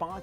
5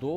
2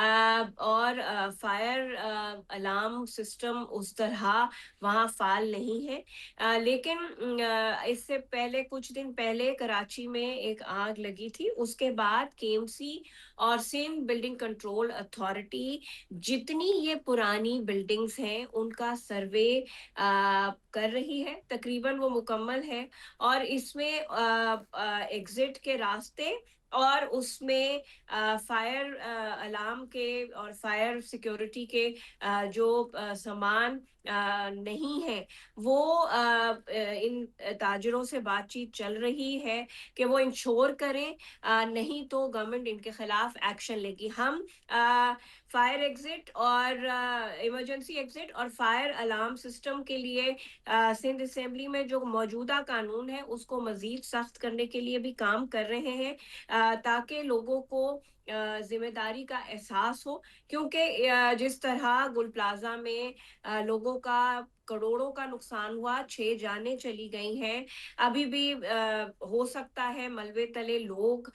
اور fire alarm system اس طرح وہاں فعال نہیں ہے، لیکن اس سے پہلے کچھ دن پہلے کراچی میں ایک آگ لگی تھی، اس کے بعد کے ایم سی اور سندھ بلڈنگ کنٹرول اتھارٹی جتنی یہ پرانی بلڈنگز ہیں ان کا سروے کر رہی ہے، تقریباً وہ مکمل ہے، اور اس میں ایگزٹ کے راستے اور اس میں فائر الارم کے اور فائر سیکیورٹی کے جو سامان نہیں ہے وہ ان تاجروں سے بات چیت چل رہی ہے کہ وہ انشور کریں، نہیں تو گورنمنٹ ان کے خلاف ایکشن لے گی۔ ہم فائر ایگزٹ اور ایمرجنسی ایگزٹ اور فائر الارم سسٹم کے لیے سندھ اسمبلی میں جو موجودہ قانون ہے اس کو مزید سخت کرنے کے لیے بھی کام کر رہے ہیں، تاکہ لوگوں کو ذمہ داری کا احساس ہو، کیونکہ جس طرح گل پلازا میں لوگوں کا کروڑوں کا نقصان ہوا، 6 جانیں چلی گئی ہیں، ابھی بھی ہو سکتا ہے ملبے تلے لوگ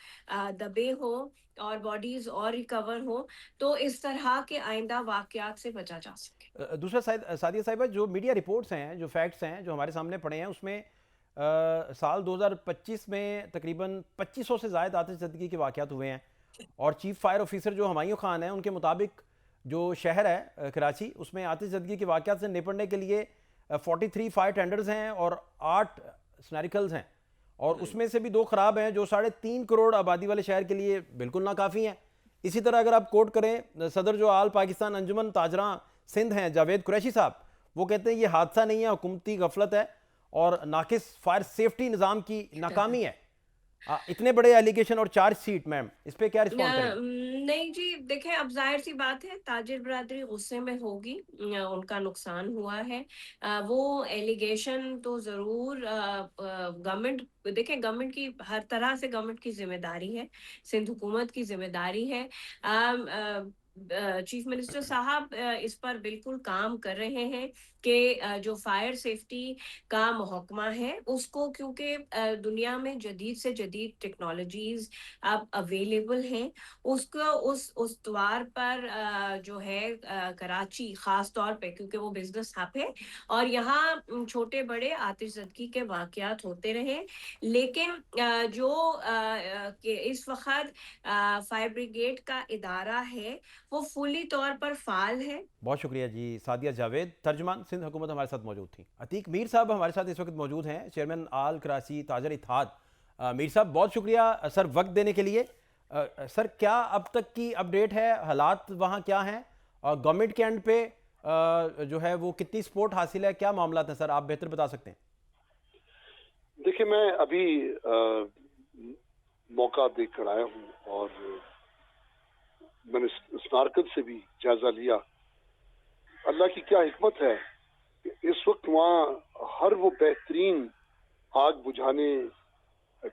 دبے ہوں اور باڈیز اور ریکور ہوں، تو اس طرح کے آئندہ واقعات سے بچا جا سکے۔ دوسرا سعدیہ صاحبہ، جو میڈیا رپورٹس ہیں، جو فیکٹس ہیں جو ہمارے سامنے پڑے ہیں، اس میں سال 2025 میں تقریباً 2500 سے زائد آتش زدگی کے واقعات ہوئے ہیں، اور چیف فائر آفیسر جو ہمایوں خان ہیں ان کے مطابق جو شہر ہے کراچی، اس میں آتش زدگی کے واقعات سے نپٹنے کے لیے 43 فائر ٹینڈرز ہیں اور 8 سنیریکلز ہیں، اور اس میں سے بھی 2 خراب ہیں، جو 3.5 کروڑ آبادی والے شہر کے لیے بالکل ناکافی ہیں۔ اسی طرح اگر آپ کوٹ کریں صدر جو آل پاکستان انجمن تاجراں سندھ ہیں جاوید قریشی صاحب، وہ کہتے ہیں یہ حادثہ نہیں ہے، حکومتی غفلت ہے اور ناقص فائر سیفٹی نظام کی ناکامی ہے۔ اتنے بڑے ایلیگیشن اور چارج شیٹ، میم اس پہ کیا رسپونڈ کریں؟ نہیں جی، دیکھیں اب ظاہر سی بات ہے تاجر برادری غصے میں ہوگی، ان کا نقصان ہوا ہے، وہ ایلیگیشن تو ضرور گورنمنٹ، دیکھیں گورنمنٹ کی ہر طرح سے گورنمنٹ کی ذمہ داری ہے، سندھ حکومت کی ذمہ داری ہے، چیف منسٹر صاحب اس پر بالکل کام کر رہے ہیں کہ جو فائر سیفٹی کا محکمہ ہے اس کو، کیونکہ دنیا میں جدید سے جدید ٹیکنالوجیز اب اویلیبل ہیں، اس کو اس استوار پر جو ہے کراچی خاص طور پہ، کیونکہ وہ بزنس ہب ہے اور یہاں چھوٹے بڑے آتش زدگی کے واقعات ہوتے رہے، لیکن جو کہ اس وقت فائر بریگیڈ کا ادارہ ہے وہ فلی طور پر فعال ہے۔ بہت شکریہ جی سعدیہ جاوید، ترجمان سندھ حکومت ہمارے ساتھ موجود تھیں۔ عتیق میر صاحب ہمارے ساتھ اس وقت موجود ہیں، چیئرمین آل کراچی تاجر اتحاد۔ میر صاحب بہت شکریہ سر وقت دینے کے لیے۔ سر کیا اب تک کی اپڈیٹ ہے، حالات وہاں کیا ہیں، اور گورنمنٹ کے اینڈ پہ جو ہے وہ کتنی سپورٹ حاصل ہے، کیا معاملات ہیں سر، آپ بہتر بتا سکتے ہیں؟ دیکھیں میں ابھی موقع دیکھ کر آیا ہوں اور میں نے اسنارکل سے بھی جائزہ لیا۔ اللہ کی کیا حکمت ہے کہ اس وقت وہاں ہر وہ بہترین آگ بجھانے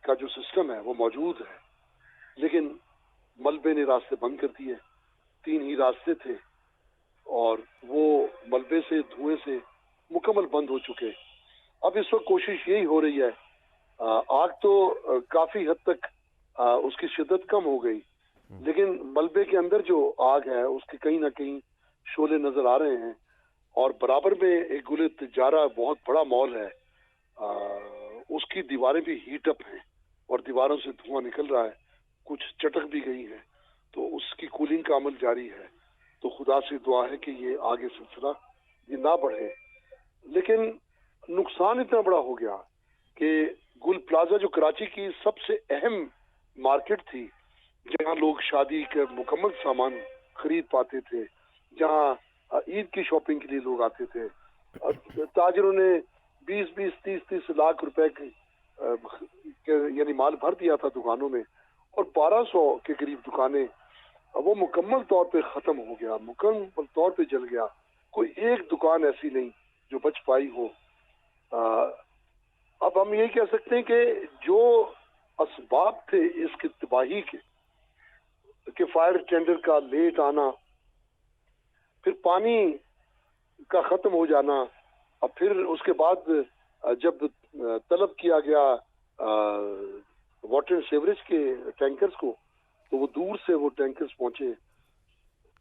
کا جو سسٹم ہے وہ موجود ہے، لیکن ملبے نے راستے بند کر دیے۔ 3 ہی راستے تھے اور وہ ملبے سے، دھوئیں سے مکمل بند ہو چکے۔ اب اس وقت کوشش یہی ہو رہی ہے، آگ تو کافی حد تک اس کی شدت کم ہو گئی، لیکن ملبے کے اندر جو آگ ہے اس کے کہیں نہ کہیں شعلے نظر آ رہے ہیں، اور برابر میں ایک گل تجارہ بہت بڑا مال ہے، اس کی دیواریں بھی ہیٹ اپ ہیں اور دیواروں سے دھواں نکل رہا ہے، کچھ چٹک بھی گئی ہیں، تو اس کی کولنگ کا عمل جاری ہے۔ تو خدا سے دعا ہے کہ یہ آگے سلسلہ یہ نہ بڑھے، لیکن نقصان اتنا بڑا ہو گیا کہ گل پلازا جو کراچی کی سب سے اہم مارکیٹ تھی، جہاں لوگ شادی کے مکمل سامان خرید پاتے تھے، جہاں عید کی شاپنگ کے لیے لوگ آتے تھے، تاجروں نے 20-20 30-30 لاکھ روپے یعنی مال بھر دیا تھا دکانوں میں، اور 1200 کے قریب دکانیں وہ مکمل طور پہ ختم ہو گیا، مکمل طور پہ جل گیا، کوئی ایک دکان ایسی نہیں جو بچ پائی ہو۔ اب ہم یہ کہہ سکتے ہیں کہ جو اسباب تھے اس کی تباہی کے، کہ فائر ٹینڈر کا لیٹ آنا، پھر پانی کا ختم ہو جانا، اور پھر اس کے بعد جب طلب کیا گیا واٹر سیوریج کے ٹینکرز کو تو وہ دور سے وہ ٹینکرز پہنچے،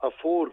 4,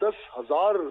10,000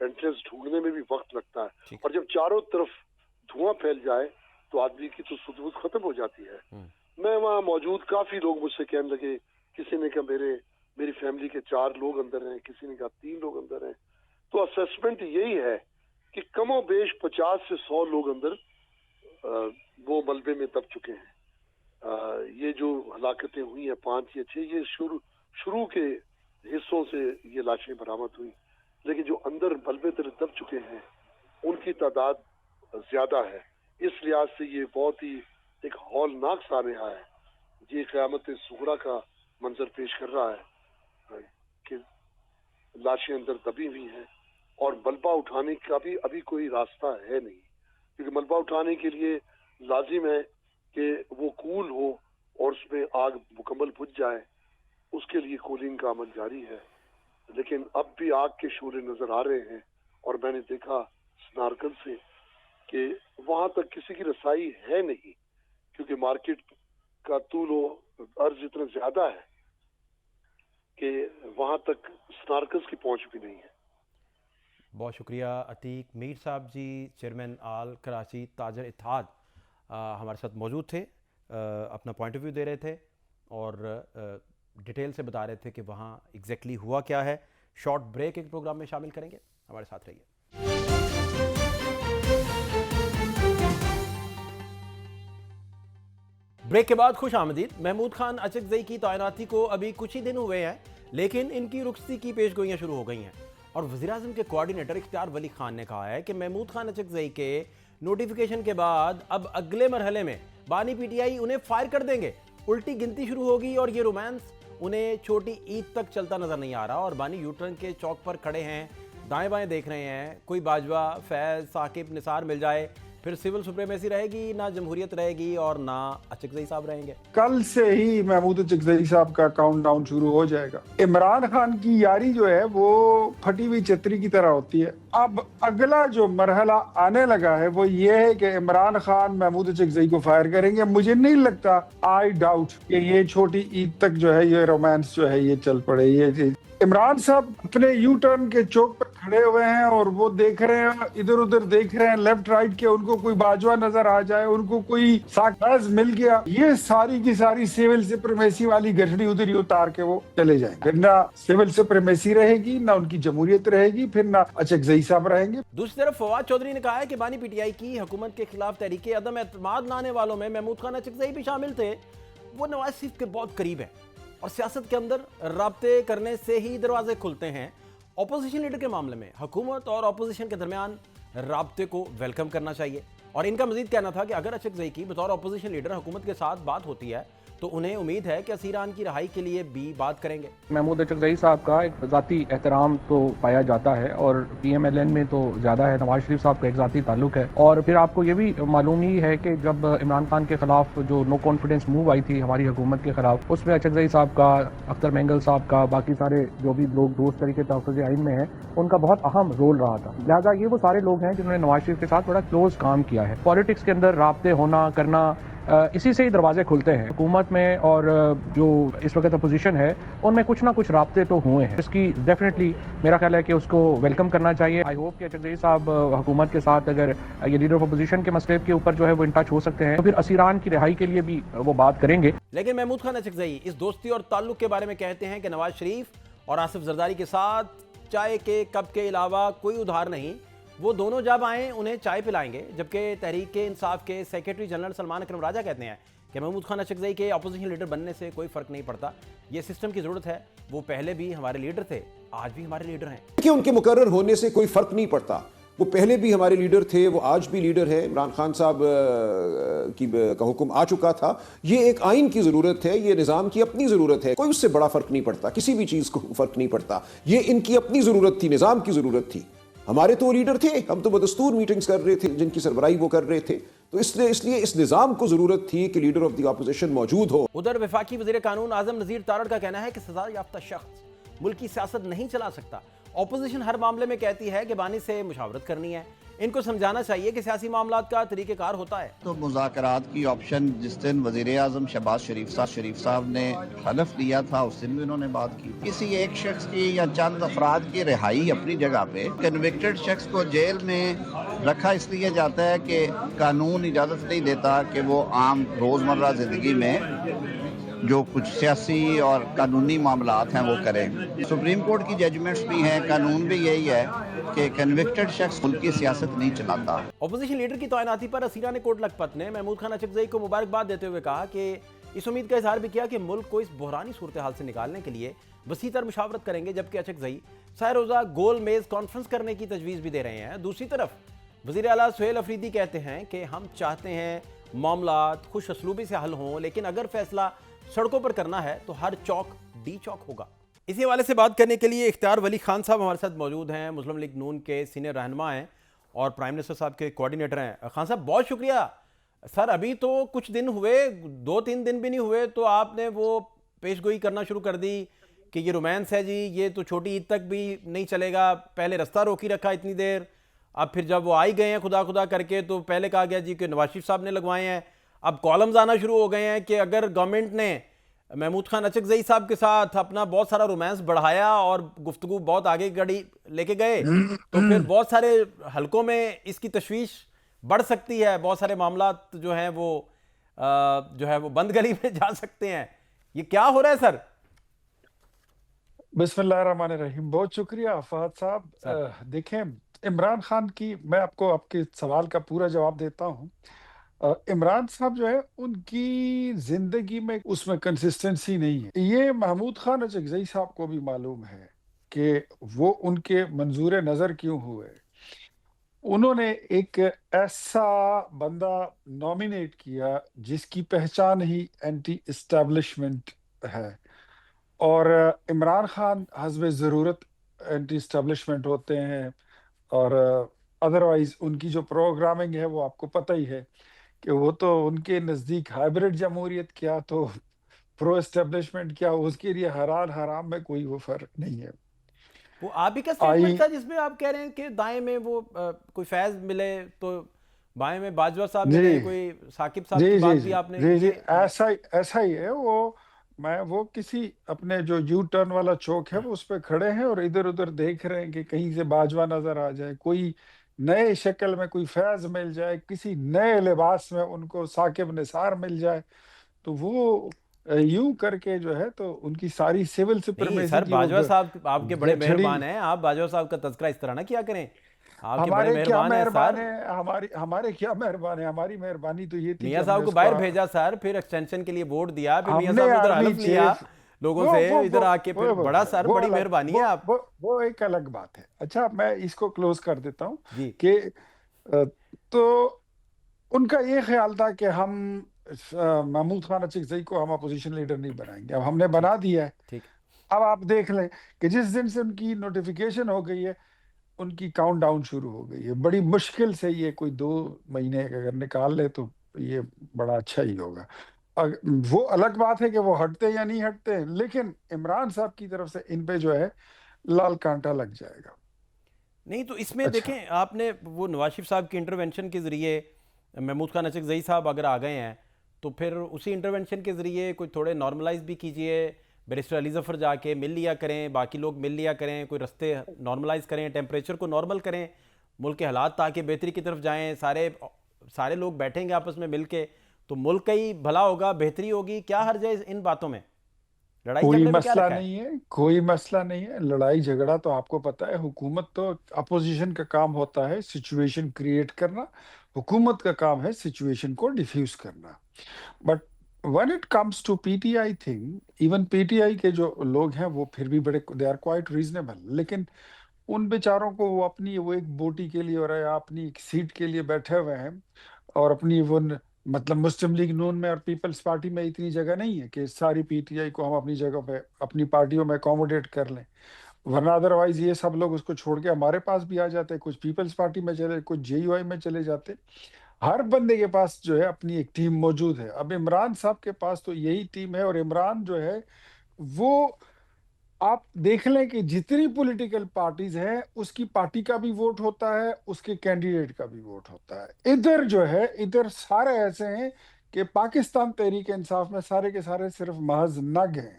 انٹرنس ڈھونڈنے میں بھی وقت لگتا ہے، ٹھیک۔ اور جب چاروں طرف دھواں پھیل جائے تو آدمی کی تو سدود ختم ہو جاتی ہے۔ میں وہاں موجود کافی لوگ مجھ سے کہنے لگے، کسی نے کہا میری فیملی کے 4 لوگ اندر ہیں، کسی نے کہا 3 لوگ اندر ہیں۔ تو اسیسمنٹ یہی ہے کہ کم و بیش 50 سے 100 لوگ اندر وہ ملبے میں دب چکے ہیں۔ یہ جو ہلاکتیں ہوئی ہیں 5 یا 6، یہ شروع کے حصوں سے یہ لاشیں برآمد ہوئی، لیکن جو اندر ملبے تلے دب چکے ہیں ان کی تعداد زیادہ ہے۔ اس لحاظ سے یہ بہت ہی ایک ہولناک سانحہ ہے، یہ قیامت صغریٰ کا منظر پیش کر رہا ہے کہ لاشیں اندر دبی ہوئی ہیں، اور ملبہ اٹھانے کا بھی ابھی کوئی راستہ ہے نہیں، کیونکہ ملبہ اٹھانے کے لیے لازم ہے کہ وہ کول ہو اور اس میں آگ مکمل بجھ جائے، اس کے لیے کولنگ کا عمل جاری ہے، لیکن اب بھی آگ کے شعلے نظر آ رہے ہیں۔ اور میں نے دیکھا سنارکل سے کہ وہاں تک کسی کی رسائی ہے نہیں، کیونکہ مارکیٹ کا طول و عرض اتنا زیادہ ہے کہ وہاں تک سنارکلز کی پہنچ بھی نہیں ہے۔ بہت شکریہ عتیق میر صاحب جی، چیئرمین آل کراچی تاجر اتحاد ہمارے ساتھ موجود تھے، اپنا پوائنٹ آف ویو دے رہے تھے اور ڈیٹیل سے بتا رہے تھے کہ وہاں ایگزیکٹلی ہوا کیا ہے۔ شارٹ بریک ایک پروگرام میں شامل کریں گے، ہمارے ساتھ رہیے۔ بریک کے بعد خوش آمدید۔ محمود خان اچکزئی کی تعیناتی کو ابھی کچھ ہی دن ہوئے ہیں، لیکن ان کی رخصتی کی پیش گوئیاں شروع ہو گئی ہیں، اور وزیراعظم کے کوارڈینیٹر اختیار ولی خان نے کہا ہے کہ محمود خان اچکزئی کے نوٹیفیکیشن کے بعد اب اگلے مرحلے میں بانی پی ٹی آئی انہیں فائر کر دیں گے، الٹی گنتی شروع ہوگی، اور یہ رومانس انہیں چھوٹی عید تک چلتا نظر نہیں آ رہا، اور بانی یوٹرن کے چوک پر کھڑے ہیں، دائیں بائیں دیکھ رہے ہیں، کوئی باجوہ، فیض، ثاقب، نثار مل جائے، پھر سول سپریمیسی رہے گی، نہ جمہوریت رہے گی، اور نہ اچکزئی صاحب رہیں گے۔ کل سے ہی محمود اچکزئی صاحب کا کاؤنٹ ڈاؤن شروع ہو جائے گا۔ عمران خان کی یاری جو ہے وہ پھٹی ہوئی چتری کی طرح ہوتی ہے۔ اب اگلا جو مرحلہ آنے لگا ہے وہ یہ ہے کہ عمران خان محمود اچکزئی کو فائر کریں گے۔ مجھے نہیں لگتا، آئی ڈاؤٹ، کہ یہ چھوٹی عید تک جو ہے یہ رومانس جو ہے یہ چل پڑے۔ یہ عمران صاحب اپنے یو ٹرن کے چوک پر کھڑے ہوئے ہیں اور وہ دیکھ رہے ہیں، ادھر ادھر دیکھ رہے ہیں، لیفٹ رائٹ کے، ان کو کوئی باجوہ نظر آ جائے، ان کو کوئی ساکھاز مل گیا، یہ ساری کی ساری سیول سپریمیسی والی گھڑی ادھر ہی اتار کے وہ چلے جائیں گے۔ نہ سیول سپریمیسی رہے گی، نہ ان کی جمہوریت رہے گی، پھر نہ اچکزئی صاحب رہیں گے۔ دوسری طرف فواد چودھری نے کہا ہے کہ بانی پی ٹی آئی کی حکومت کے خلاف تحریک عدم اعتماد لانے والوں میں محمود خان اچکزئی بھی شامل تھے، وہ نواز شریف کے بہت قریب ہیں، اور سیاست کے اندر رابطے کرنے سے ہی دروازے کھلتے ہیں۔ اپوزیشن لیڈر کے معاملے میں حکومت اور اپوزیشن کے درمیان رابطے کو ویلکم کرنا چاہیے، اور ان کا مزید کہنا تھا کہ اگر اچکزئی کی بطور اپوزیشن لیڈر حکومت کے ساتھ بات ہوتی ہے تو انہیں امید ہے کہ اسیران کی رہائی کے لیے بھی بات کریں گے۔ محمود اچکزئی صاحب کا ایک ذاتی احترام تو پایا جاتا ہے، اور پی ایم ایل این میں تو زیادہ ہے، نواز شریف صاحب کا ایک ذاتی تعلق ہے، اور پھر آپ کو یہ بھی معلوم ہی ہے کہ جب عمران خان کے خلاف جو نو کانفیڈنس موو آئی تھی ہماری حکومت کے خلاف، اس میں اچکزئی صاحب کا، اختر مینگل صاحب کا، باقی سارے جو بھی لوگ دوست طریقے تحفظ آئین میں ہیں، ان کا بہت اہم رول رہا تھا۔ لہٰذا یہ وہ سارے لوگ ہیں جنہوں نے نواز شریف کے ساتھ بڑا کلوز کام کیا ہے۔ پالیٹکس کے اندر رابطے ہونا کرنا، اسی سے ہی دروازے کھلتے ہیں۔ حکومت میں اور جو اس وقت اپوزیشن ہے ان میں کچھ نہ کچھ رابطے تو ہوئے ہیں، اس کی ڈیفینیٹلی میرا خیال ہے کہ اس کو ویلکم کرنا چاہیے۔ آئی ہوپ کہ اچکزئی صاحب حکومت کے ساتھ اگر یہ لیڈر آف اپوزیشن کے مسئلے کے اوپر جو ہے وہ ان ٹچ ہو سکتے ہیں تو پھر اسیران کی رہائی کے لیے بھی وہ بات کریں گے۔ لیکن محمود خان اچکزئی اس دوستی اور تعلق کے بارے میں کہتے ہیں کہ نواز شریف اور آصف زرداری کے ساتھ چائے کے کپ کے علاوہ کوئی ادھار نہیں، وہ دونوں جب آئیں انہیں چائے پلائیں گے، جبکہ تحریک انصاف کے سیکریٹری جنرل سلمان اکرم راجہ کہتے ہیں کہ محمود خان اچکزئی کے اپوزیشن لیڈر بننے سے کوئی فرق نہیں پڑتا، یہ سسٹم کی ضرورت ہے، وہ پہلے بھی ہمارے لیڈر تھے، آج بھی ہمارے لیڈر ہیں۔ کہ ان کے مقرر ہونے سے کوئی فرق نہیں پڑتا، وہ پہلے بھی ہمارے لیڈر تھے، وہ آج بھی لیڈر ہے۔ عمران خان صاحب کا حکم آ چکا تھا، یہ ایک آئین کی ضرورت ہے، یہ نظام کی اپنی ضرورت ہے، کوئی اس سے بڑا فرق نہیں پڑتا، کسی بھی چیز کو فرق نہیں پڑتا، یہ ان کی اپنی ضرورت تھی، نظام کی ضرورت تھی۔ ہمارے تو لیڈر تھے، ہم تو بدستور میٹنگز کر رہے تھے جن کی سربراہی وہ کر رہے تھے، تو اس لیے اس نظام کو ضرورت تھی کہ لیڈر آف دی اپوزیشن موجود ہو۔ ادھر وفاقی وزیر قانون اعظم نذیر تارڑ کا کہنا ہے کہ سزا یافتہ شخص ملک کی سیاست نہیں چلا سکتا۔ اپوزیشن ہر معاملے میں کہتی ہے کہ بانی سے مشاورت کرنی ہے، ان کو سمجھانا چاہیے کہ سیاسی معاملات کا طریقہ کار ہوتا ہے۔ تو مذاکرات کی آپشن جس دن وزیر اعظم شہباز شریف صاحب نے حلف لیا تھا اس دن بھی انہوں نے بات کی۔ کسی ایک شخص کی یا چند افراد کی رہائی اپنی جگہ پہ، کنوکٹڈ شخص کو جیل میں رکھا اس لیے جاتا ہے کہ قانون اجازت نہیں دیتا کہ وہ عام روزمرہ زندگی میں جو کچھ سیاسی اور قانونی معاملات ہیں وہ کریں۔ سپریم کورٹ کی ججمنٹس بھی ہیں، قانون بھی یہی ہے کہ کنوکٹڈ شخص ملک کی سیاست نہیں چلاتا۔ اپوزیشن لیڈر کی تعیناتی پر حسینہ نے کوٹ لکھپت نے محمود خان اچکزئی کو مبارکباد دیتے ہوئے کہا کہ اس امید کا اظہار بھی کیا کہ ملک کو اس بحرانی صورتحال سے نکالنے کے لیے وسیع تر مشاورت کریں گے، جبکہ اچکزئی سہ روزہ گول میز کانفرنس کرنے کی تجویز بھی دے رہے ہیں۔ دوسری طرف وزیر اعلیٰ سہیل افریدی کہتے ہیں کہ ہم چاہتے ہیں معاملات خوش اسلوبی سے حل ہوں، لیکن اگر فیصلہ سڑکوں پر کرنا ہے تو ہر چوک ڈی چوک ہوگا۔ اسی حوالے سے بات کرنے کے لیے اختیار ولی خان صاحب ہمارے ساتھ موجود ہیں، مسلم لیگ نون کے سینئر رہنما ہیں اور پرائم منسٹر صاحب کے کوارڈینیٹر ہیں۔ خان صاحب بہت شکریہ سر، ابھی تو کچھ دن ہوئے، 2-3 دن بھی نہیں ہوئے تو آپ نے وہ پیش گوئی کرنا شروع کر دی کہ یہ رومانس ہے جی، یہ تو چھوٹی عید تک بھی نہیں چلے گا۔ پہلے رستہ روکی رکھا اتنی دیر، اب پھر جب وہ آئی گئے ہیں خدا خدا کر کے تو پہلے کہا گیا جی کہ نواز شریف صاحب نے لگوائے ہیں، اب کالمز آنا شروع ہو گئے ہیں کہ اگر گورنمنٹ نے محمود خان اچکزئی صاحب کے ساتھ اپنا بہت سارا رومانس بڑھایا اور گفتگو بہت آگے گڑی لے کے گئے تو پھر بہت سارے حلقوں میں اس کی تشویش بڑھ سکتی ہے، بہت سارے معاملات جو ہیں وہ بند گلی میں جا سکتے ہیں۔ یہ کیا ہو رہا ہے سر؟ بسم اللہ الرحمن الرحیم، بہت شکریہ فہد صاحب۔ دیکھیں عمران خان کی، میں آپ کو آپ کے سوال کا پورا جواب دیتا ہوں۔ عمران صاحب جو ہے ان کی زندگی میں اس میں کنسسٹنسی نہیں ہے۔ یہ محمود خان اچکزئی صاحب کو بھی معلوم ہے کہ وہ ان کے منظور نظر کیوں ہوئے۔ انہوں نے ایک ایسا بندہ نامینیٹ کیا جس کی پہچان ہی اینٹی اسٹیبلشمنٹ ہے، اور عمران خان حسب ضرورت اینٹی اسٹیبلشمنٹ ہوتے ہیں، اور ادروائز ان کی جو پروگرامنگ ہے وہ آپ کو پتہ ہی ہے کہ وہ تو ان کے نزدیک ہائبرڈ جمہوریت کیا تو پرو اسٹیبلشمنٹ کیا، اس کے لیے حلال حرام میں کوئی وہ فرق نہیں ہے۔ وہ آپ ہی کا سٹیٹمنٹ تھا جس میں آپ کہہ رہے ہیں کہ دائیں میں وہ کوئی فیض ملے تو بائیں میں باجوہ صاحب ملے، کوئی ثاقب صاحب کی بات بھی آپ نے۔ جی ایسا ہی ہے۔ وہ کسی اپنے جو یو ٹرن والا چوک ہے وہ اس پہ کھڑے ہیں اور ادھر ادھر دیکھ رہے ہیں کہ کہیں سے باجوہ نظر آ جائے، کوئی نئے شکل میں کوئی فیض مل جائے، کسی نئے لباس میں ان کو ثاقب نثار مل جائے، تو وہ یوں کر کے جو ہے تو ان کی ساری سول سپریمیسی سر باجوہ صاحب آپ کے بڑے مہربان ہیں، آپ باجوہ صاحب کا تذکرہ اس طرح نہ کیا کریں، آپ کے بڑے مہربان ہیں سر۔ ہمارے کیا مہربان ہے، ہماری مہربانی تو یہ تھی میاں صاحب کو باہر بھیجا سر، پھر ایکسٹینشن کے لیے ووٹ دیا، پھر میاں صاحب نے ادھر حلف لیا لوگوں سے، ادھر آ کے پھر بڑا سر بڑی مہربانی ہے آپ۔ وہ ایک الگ بات ہے۔ اچھا میں اس کو کلوز کر دیتا ہوں کہ تو ان کا یہ خیال تھا کہ ہم محمود خان اچکزئی کو ہم اپوزیشن لیڈر نہیں بنائیں گے، اب ہم نے بنا دیا ہے۔ اب آپ دیکھ لیں کہ جس دن سے ان کی نوٹیفیکیشن ہو گئی ہے ان کی کاؤنٹ ڈاؤن شروع ہو گئی ہے۔ بڑی مشکل سے یہ کوئی 2 مہینے اگر نکال لے تو یہ بڑا اچھا ہی ہوگا۔ وہ الگ بات ہے کہ وہ ہٹتے یا نہیں ہٹتے، لیکن عمران صاحب کی طرف سے ان پہ جو ہے لال کانٹا لگ جائے گا۔ نہیں تو اس میں دیکھیں آپ نے وہ نواز شریف صاحب کی انٹرونشن کے ذریعے محمود خان اچکزئی صاحب اگر آ گئے ہیں تو پھر اسی انٹرونشن کے ذریعے کوئی تھوڑے نارملائز بھی کیجئے، بیرسٹر علی ظفر جا کے مل لیا کریں، باقی لوگ مل لیا کریں، کوئی رستے نارملائز کریں، ٹیمپریچر کو نارمل کریں، ملک کے حالات تاکہ بہتری کی طرف جائیں، سارے لوگ بیٹھیں گے آپس میں مل کے تو ملک کا ہی بھلا ہوگا، بہتری ہوگی۔ کیا حرج ہے ان باتوں میں؟ کوئی مسئلہ نہیں ہے، کوئی مسئلہ نہیں ہے۔ لڑائی جھگڑا تو آپ کو پتہ ہے، حکومت تو اپوزیشن کا کام ہوتا ہے سچویشن کریٹ کرنا، حکومت کا کام ہے سچویشن کو ڈیفیوز کرنا۔ But when it comes to PTI thing, even PTI کے جو لوگ ہیں وہ پھر بھی بڑے they are quite reasonable، لیکن ان بیچاروں کو وہ اپنی وہ ایک بوٹی کے لیے اور اپنی ایک سیٹ کے لیے بیٹھے ہوئے ہیں، اور اپنی وہ مطلب مسلم لیگ نون میں اور پیپلز پارٹی میں اتنی جگہ نہیں ہے کہ ساری پی ٹی آئی کو ہم اپنی جگہ پہ اپنی پارٹیوں میں اکوموڈیٹ کر لیں، ورنہ ادروائز یہ سب لوگ اس کو چھوڑ کے ہمارے پاس بھی آ جاتے، کچھ پیپلز پارٹی میں چلے، کچھ جے یو آئی میں چلے جاتے۔ ہر بندے کے پاس جو ہے اپنی ایک ٹیم موجود ہے۔ اب عمران صاحب کے پاس تو یہی ٹیم ہے، اور عمران جو ہے وہ آپ دیکھ لیں کہ جتنی پولیٹیکل پارٹیز ہیں اس کی پارٹی کا بھی ووٹ ہوتا ہے، اس کے کینڈیڈیٹ کا بھی ووٹ ہوتا ہے. ادھر جو ہے ادھر سارے ایسے ہیں کہ پاکستان تحریک انصاف میں سارے کے سارے صرف محض نگ ہیں.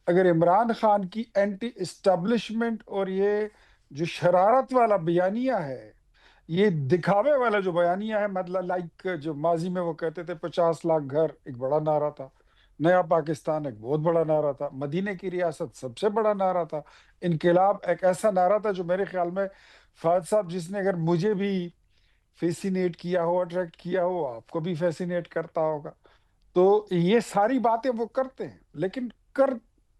اگر عمران خان کی اینٹی اسٹیبلشمنٹ اور یہ جو شرارت والا بیانیہ ہے، یہ دکھاوے والا جو بیانیہ ہے، مطلب لائک جو ماضی میں وہ کہتے تھے 50 لاکھ گھر ایک بڑا نعرہ تھا، نیا پاکستان ایک بہت بڑا نعرہ تھا، مدینے کی ریاست سب سے بڑا نعرہ تھا، انقلاب ایک ایسا نعرہ تھا جو میرے خیال میں فہد صاحب جس نے اگر مجھے بھی فیسینیٹ کیا ہو، اٹریکٹ کیا ہو، آپ کو بھی فیسینیٹ کرتا ہوگا. تو یہ ساری باتیں وہ کرتے ہیں، لیکن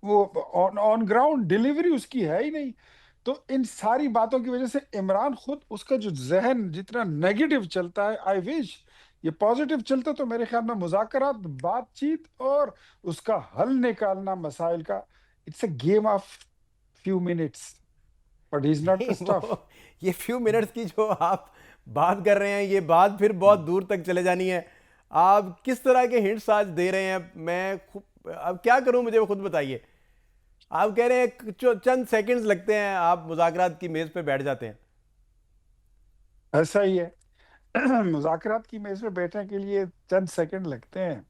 وہ آن گراؤنڈ ڈیلیوری اس کی ہے ہی نہیں. تو ان ساری باتوں کی وجہ سے عمران خود اس کا جو ذہن جتنا نیگیٹو چلتا ہے، آئی وش یہ پازیٹیو چلتا تو میرے خیال میں مذاکرات، بات چیت اور اس کا حل نکالنا مسائل کا، it's a game of few minutes, but he is not the stuff. یہ فیو منٹس کی جو آپ بات کر رہے ہیں، یہ بات پھر بہت دور تک چلے جانی ہے. آپ کس طرح کے ہنٹس آج دے رہے ہیں؟ میں اب کیا کروں، مجھے خود بتائیے. آپ کہہ رہے ہیں چند سیکنڈز لگتے ہیں، آپ مذاکرات کی میز پہ بیٹھ جاتے ہیں. ایسا ہی ہے، مذاکرات کی میز پہ بیٹھنے کے لیے چند سیکنڈ لگتے ہیں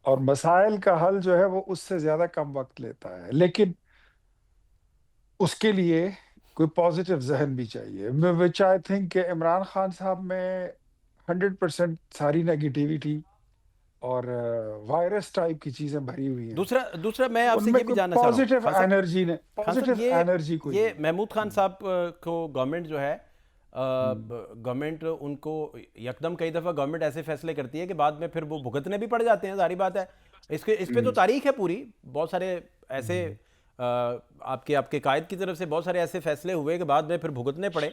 اور مسائل کا حل جو ہے وہ اس سے زیادہ کم وقت لیتا ہے. لیکن اس کے لیے کوئی پازیٹیو ذہن بھی چاہیے، وچ آئی تھنک کہ عمران خان صاحب میں 100% ساری نیگیٹیوٹی اور وائرس ٹائپ کی چیزیں بھری ہوئی ہیں. دوسرا میں آپ سے ان میں یہ بھی کوئی جاننا چاہ رہا ہوں، پازیٹیو خان صاحب، انرجی نے، خان پازیٹیو صاحب، انرجی کوئی یہ نہیں. محمود خان صاحب کو گورنمنٹ جو ہے، گورنمنٹ ان کو یکدم کئی دفعہ گورنمنٹ ایسے فیصلے کرتی ہے کہ بعد میں پھر وہ بھگتنے بھی پڑ جاتے ہیں، ظاہری بات ہے. اس پہ تو تاریخ ہے پوری، بہت سارے ایسے آپ کے قائد کی طرف سے بہت سارے ایسے فیصلے ہوئے کہ بعد میں پھر بھگتنے پڑے.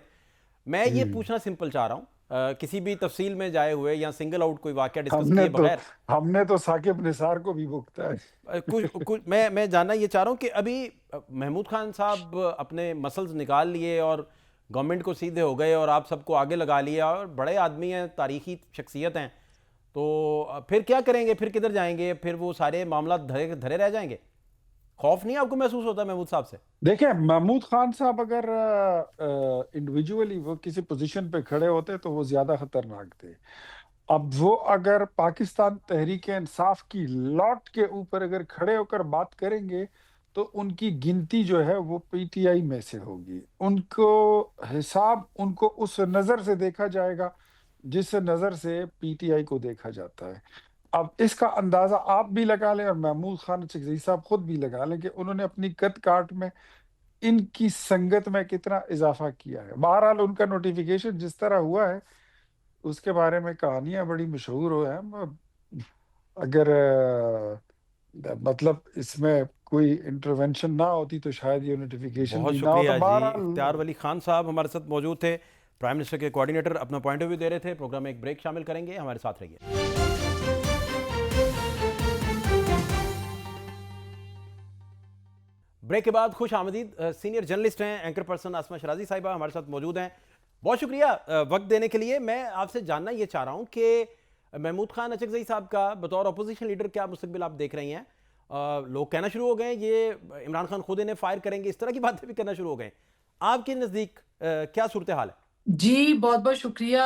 میں یہ پوچھنا سمپل چاہ رہا ہوں، کسی بھی تفصیل میں جائے ہوئے یا سنگل آؤٹ کوئی واقعہ ڈسکس کیے بغیر. ہم نے تو ثاقب نثار کو بھی بھگتا ہے. میں جاننا یہ چاہ رہا ہوں کہ ابھی محمود خان صاحب اپنے مسلز نکال لیے اور گورنمنٹ کو سیدھے ہو گئے اور آپ سب کو آگے لگا لیا، اور بڑے آدمی ہیں، تاریخی شخصیت ہیں، تو پھر کیا کریں گے؟ پھر کدھر جائیں گے؟ پھر وہ سارے معاملات دھرے رہ جائیں گے؟ خوف نہیں آپ کو محسوس ہوتا محمود صاحب سے؟ دیکھیں، محمود خان صاحب اگر انڈیویجولی وہ کسی پوزیشن پہ کھڑے ہوتے تو وہ زیادہ خطرناک تھے. اب وہ اگر پاکستان تحریک انصاف کی لاٹ کے اوپر اگر کھڑے ہو کر بات کریں گے تو ان کی گنتی جو ہے وہ پی ٹی آئی میں سے ہوگی. ان کو حساب ان کو اس نظر سے دیکھا جائے گا جس نظر سے پی ٹی آئی کو دیکھا جاتا ہے. اب اس کا اندازہ آپ بھی لگا لیں اور محمود خان چکزئی صاحب خود بھی لگا لیں کہ انہوں نے اپنی قد کاٹ میں ان کی سنگت میں کتنا اضافہ کیا ہے. بہرحال ان کا نوٹیفیکیشن جس طرح ہوا ہے اس کے بارے میں کہانیاں بڑی مشہور ہو ہیں. اگر مطلب اس میں کوئی انٹرونشن نہ ہوتی تو شاید یہ نوٹیفیکیشن بہت بھی نہ ہوتا. شکریہ جی. بہرحال اختیار ولی خان صاحب ہمارے ساتھ موجود تھے، پرائم منسٹر کے کوارڈینیٹر، اپنا پوائنٹ آف ویو دے رہے تھے. پروگرام میں ایک بریک شامل کریں گے، ہمارے ساتھ رہیے. بریک کے بعد خوش آمدید. سینئر جرنلسٹ ہیں، اینکر پرسن آسمہ شرازی صاحبہ ہمارے ساتھ موجود ہیں. بہت شکریہ وقت دینے کے لیے. میں آپ سے جاننا یہ چاہ رہا ہوں کہ محمود خان اچکزئی صاحب کا بطور اپوزیشن لیڈر کیا مستقبل آپ دیکھ رہی ہیں؟ لوگ کہنا شروع ہو گئے ہیں یہ عمران خان خود انہیں فائر کریں گے، اس طرح کی باتیں بھی کرنا شروع ہو گئے ہیں. آپ کے نزدیک کیا صورتحال ہے؟ جی بہت بہت شکریہ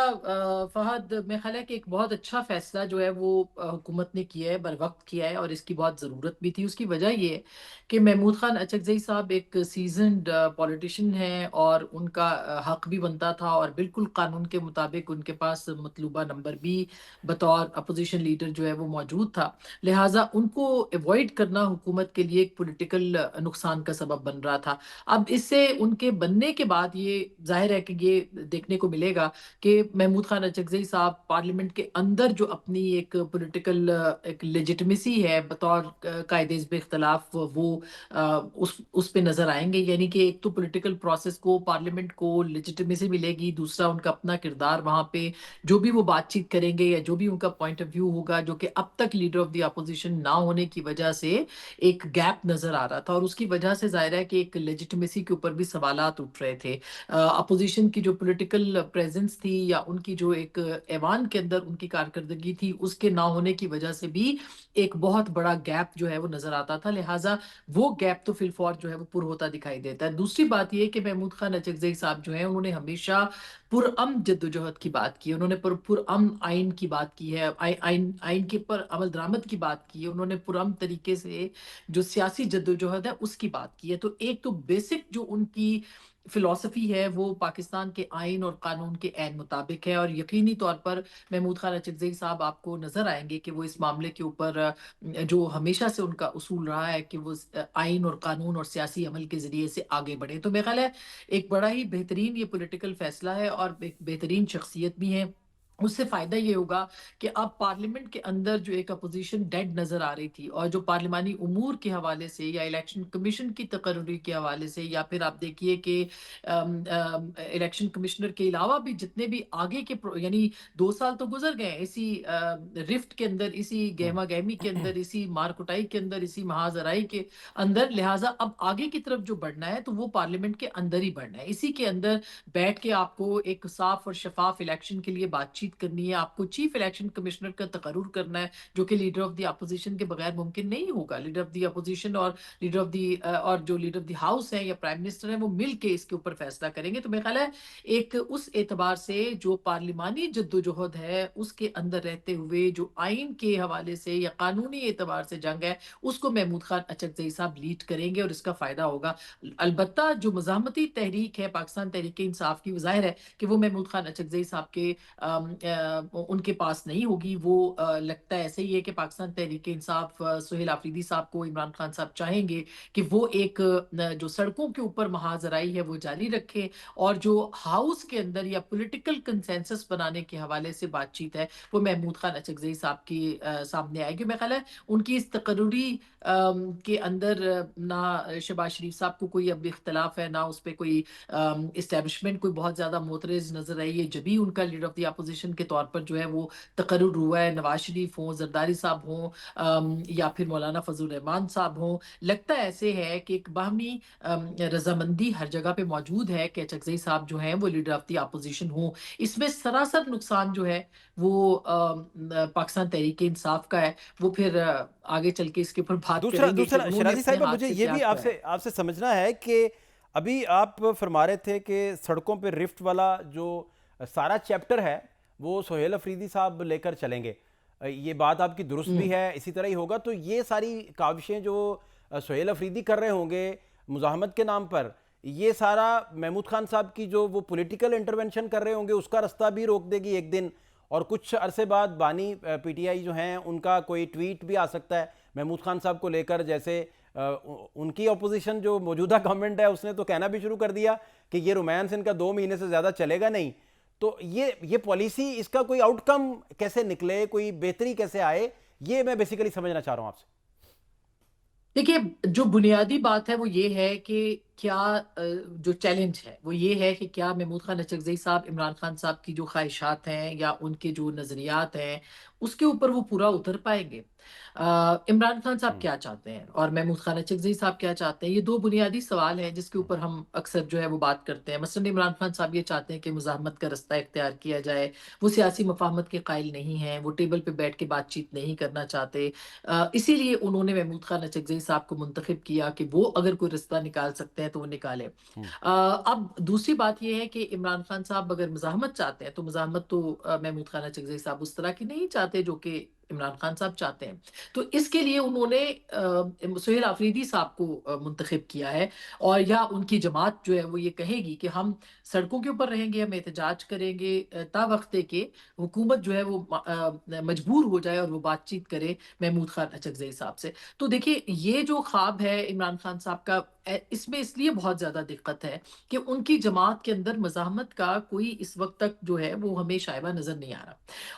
فہد. میں خیال ہے کہ ایک بہت اچھا فیصلہ جو ہے وہ حکومت نے کیا ہے، بر وقت کیا ہے، اور اس کی بہت ضرورت بھی تھی. اس کی وجہ یہ ہے کہ محمود خان اچکزئی صاحب ایک سیزنڈ پولیٹیشین ہیں اور ان کا حق بھی بنتا تھا، اور بالکل قانون کے مطابق ان کے پاس مطلوبہ نمبر بھی بطور اپوزیشن لیڈر جو ہے وہ موجود تھا. لہٰذا ان کو ایوائڈ کرنا حکومت کے لیے ایک پولیٹیکل نقصان کا سبب بن رہا تھا. اب اس سے ان کے بننے کے بعد یہ ظاہر ہے کہ یہ دیکھنے کو ملے گا کہ محمود خان اچکزئی صاحب پارلیمنٹ کے اندر جو اپنی ایک پولیٹیکل ایک لیجٹمیسی ہے بطور قائد حزب اختلاف، وہ اس پہ نظر آئیں گے. یعنی کہ ایک تو پولیٹیکل پروسیس کو، پارلیمنٹ کو لیجٹمیسی ملے گی، دوسرا ان کا اپنا کردار وہاں پہ جو بھی وہ بات چیت کریں گے یا جو بھی ان کا پوائنٹ آف ویو ہوگا، جو کہ اب تک لیڈر آف دی اپوزیشن نہ ہونے کی وجہ سے ایک گیپ نظر آ رہا تھا، اور اس کی وجہ سے ظاہر ہے کہ ایک لیجٹمیسی کے اوپر بھی سوالات اٹھ رہے تھے. اپوزیشن کی جو پولیٹیکل پولیٹیکل پریزنس تھی یا ان کی جو ایک ایوان کے اندر ان کی کارکردگی تھی اس کے نہ ہونے کی وجہ سے بھی ایک بہت بڑا گیپ جو ہے وہ نظر آتا تھا، لہٰذا وہ گیپ تو فی الفور جو ہے وہ پر ہوتا دکھائی دیتا ہے۔ دوسری بات یہ کہ محمود خان اچکزئی صاحب جو ہیں انہوں نے ہمیشہ پرامن جدوجہد کی بات کی ہے، انہوں نے پرامن آئین کی بات کی ہے، آئین کے پر عمل درآمد کی بات کی ہے، انہوں نے پرامن طریقے سے جو سیاسی جدوجہد ہے اس کی بات کی ہے۔ تو ایک تو بیسک جو ان کی فلسفی ہے وہ پاکستان کے آئین اور قانون کے عین مطابق ہے، اور یقینی طور پر محمود خان اچکزئی صاحب آپ کو نظر آئیں گے کہ وہ اس معاملے کے اوپر جو ہمیشہ سے ان کا اصول رہا ہے کہ وہ آئین اور قانون اور سیاسی عمل کے ذریعے سے آگے بڑھے۔ تو میرا خیال ہے ایک بڑا ہی بہترین یہ پولیٹیکل فیصلہ ہے اور ایک بہترین شخصیت بھی ہے۔ اس سے فائدہ یہ ہوگا کہ اب پارلیمنٹ کے اندر جو ایک اپوزیشن ڈیڈ نظر آ رہی تھی اور جو پارلیمانی امور کے حوالے سے یا الیکشن کمیشن کی تقرری کے حوالے سے یا پھر آپ دیکھیے کہ الیکشن کمشنر کے علاوہ بھی جتنے بھی آگے کے یعنی 2 سال تو گزر گئے اسی رفٹ کے اندر، اسی گہما گہمی کے اندر، اسی مار کٹائی کے اندر، اسی محاذرائی کے اندر، لہٰذا اب آگے کی طرف جو بڑھنا ہے تو وہ پارلیمنٹ کے اندر ہی بڑھنا ہے۔ اسی کے اندر بیٹھ کے آپ کو ایک صاف اور شفاف الیکشن کے لیے بات چیت کرنی ہے، آپ کو چیف الیکشن کمشنر کا تقرر کرنا ہے جو کہ لیڈر آف دی اپوزیشن کے بغیر ممکن نہیں ہوگا۔ لیڈر آف دی اپوزیشن اور لیڈر آف دی اور جو لیڈر آف دی ہاؤس ہیں یا پرائم منسٹر ہیں وہ مل کے اس کے اوپر فیصلہ کریں گے۔ تو میرا خیال ہے ایک اس اعتبار سے جو پارلیمانی جدوجہد ہے اس کے اندر رہتے ہوئے جو آئین کے حوالے سے یا قانونی اعتبار سے جنگ ہے اس کو محمود خان اچکزئی صاحب لیڈ کریں گے اور اس کا فائدہ ہوگا۔ البتہ جو مزاحمتی تحریک ہے پاکستان تحریک انصاف کی، وہ ظاہر ہے کہ وہ محمود خان اچکزئی صاحب کے ان کے پاس نہیں ہوگی۔ وہ لگتا ہے ایسے ہی ہے کہ پاکستان تحریک انصاف سہیل آفریدی صاحب کو عمران خان صاحب چاہیں گے کہ وہ ایک جو سڑکوں کے اوپر محاذرائی ہے وہ جاری رکھے اور جو ہاؤس کے اندر یا پولیٹیکل کنسنسس بنانے کے حوالے سے بات چیت ہے وہ محمود خان اچکزئی صاحب کے سامنے آئے گی۔ میرا خیال ہے ان کی اس تقرری کے اندر نہ شہباز شریف صاحب کو کوئی اب اختلاف ہے، نہ اس پہ کوئی اسٹیبلشمنٹ کوئی بہت زیادہ معترض نظر آئی ہے۔ جبھی ان کا لیڈر آف دی اپوزیشن کے طور پر جو ہے وہ تقرر ہوا ہے، نواز شریف ہوں، زرداری صاحب ہوں یا پھر مولانا فضل الرحمان صاحب ہوں، لگتا ہے ایسے ہے کہ ایک باہمی رضامندی ہر جگہ پہ موجود ہے کہ اچکزئی صاحب جو ہیں وہ لیڈر آف دی اپوزیشن ہوں۔ اس میں سراسر نقصان جو ہے وہ پاکستان تحریک انصاف کا ہے، وہ پھر آگے چل کے اس کے اوپر بات کریں گے۔ دوسرا شرازی صاحب مجھے یہ بھی آپ سے سمجھنا ہے کہ ابھی آپ فرما رہے تھے کہ سڑکوں پہ رفٹ والا جو سارا چیپٹر ہے وہ سہیل آفریدی صاحب لے کر چلیں گے، یہ بات آپ کی درست بھی ہے، اسی طرح ہی ہوگا۔ تو یہ ساری کاوشیں جو سہیل آفریدی کر رہے ہوں گے مزاحمت کے نام پر، یہ سارا محمود خان صاحب کی جو وہ پولیٹیکل انٹرونشن کر رہے ہوں گے اس کا رستہ بھی روک دے گی ایک دن، اور کچھ عرصے بعد بانی پی ٹی آئی جو ہیں ان کا کوئی ٹویٹ بھی آ سکتا ہے محمود خان صاحب کو لے کر، جیسے ان کی اپوزیشن جو موجودہ گورنمنٹ ہے اس نے تو کہنا بھی شروع کر دیا کہ یہ رومانس ان کا 2 مہینے سے زیادہ چلے گا نہیں۔ تو یہ پالیسی، اس کا کوئی آؤٹ کم کیسے نکلے، کوئی بہتری کیسے آئے، یہ میں بیسیکلی سمجھنا چاہ رہا ہوں آپ سے۔ دیکھیے جو بنیادی بات ہے وہ یہ ہے کہ کیا جو چیلنج ہے وہ یہ ہے کہ کیا محمود خان اچکزئی صاحب عمران خان صاحب کی جو خواہشات ہیں یا ان کے جو نظریات ہیں اس کے اوپر وہ پورا اتر پائیں گے۔ عمران خان صاحب کیا چاہتے ہیں اور محمود خان اچکزئی صاحب کیا چاہتے ہیں، یہ 2 بنیادی سوال ہیں جس کے اوپر ہم اکثر جو ہے وہ بات کرتے ہیں۔ مثلا عمران خان صاحب یہ چاہتے ہیں کہ مزاحمت کا رستہ اختیار کیا جائے، وہ سیاسی مفاہمت کے قائل نہیں ہیں، وہ ٹیبل پہ بیٹھ کے بات چیت نہیں کرنا چاہتے، اسی لیے انہوں نے محمود خان اچکزئی صاحب کو منتخب کیا کہ وہ اگر کوئی رستہ نکال سکتے ہیں تو وہ نکالے۔ اب دوسری بات یہ ہے کہ عمران خان صاحب اگر مزاحمت چاہتے ہیں تو مزاحمت تو محمود خان اچکزئی صاحب اس طرح کی نہیں چاہتے جو کہ عمران خان صاحب چاہتے ہیں۔ تو اس کے لیے انہوں نے سہیل آفریدی صاحب کو منتخب کیا ہے، اور یا ان کی جماعت جو ہے وہ یہ کہے گی کہ ہم سڑکوں کے اوپر رہیں گے، ہم احتجاج کریں گے تا وقت کہ حکومت جو ہے وہ مجبور ہو جائے اور وہ بات چیت کرے محمود خان اچکزئی صاحب سے۔ تو دیکھیے یہ جو خواب ہے عمران خان صاحب کا، اس میں اس لیے بہت زیادہ دقت ہے کہ ان کی جماعت کے اندر مزاحمت کا کوئی اس وقت تک جو ہے وہ ہمیں شائبہ نظر نہیں آ رہا،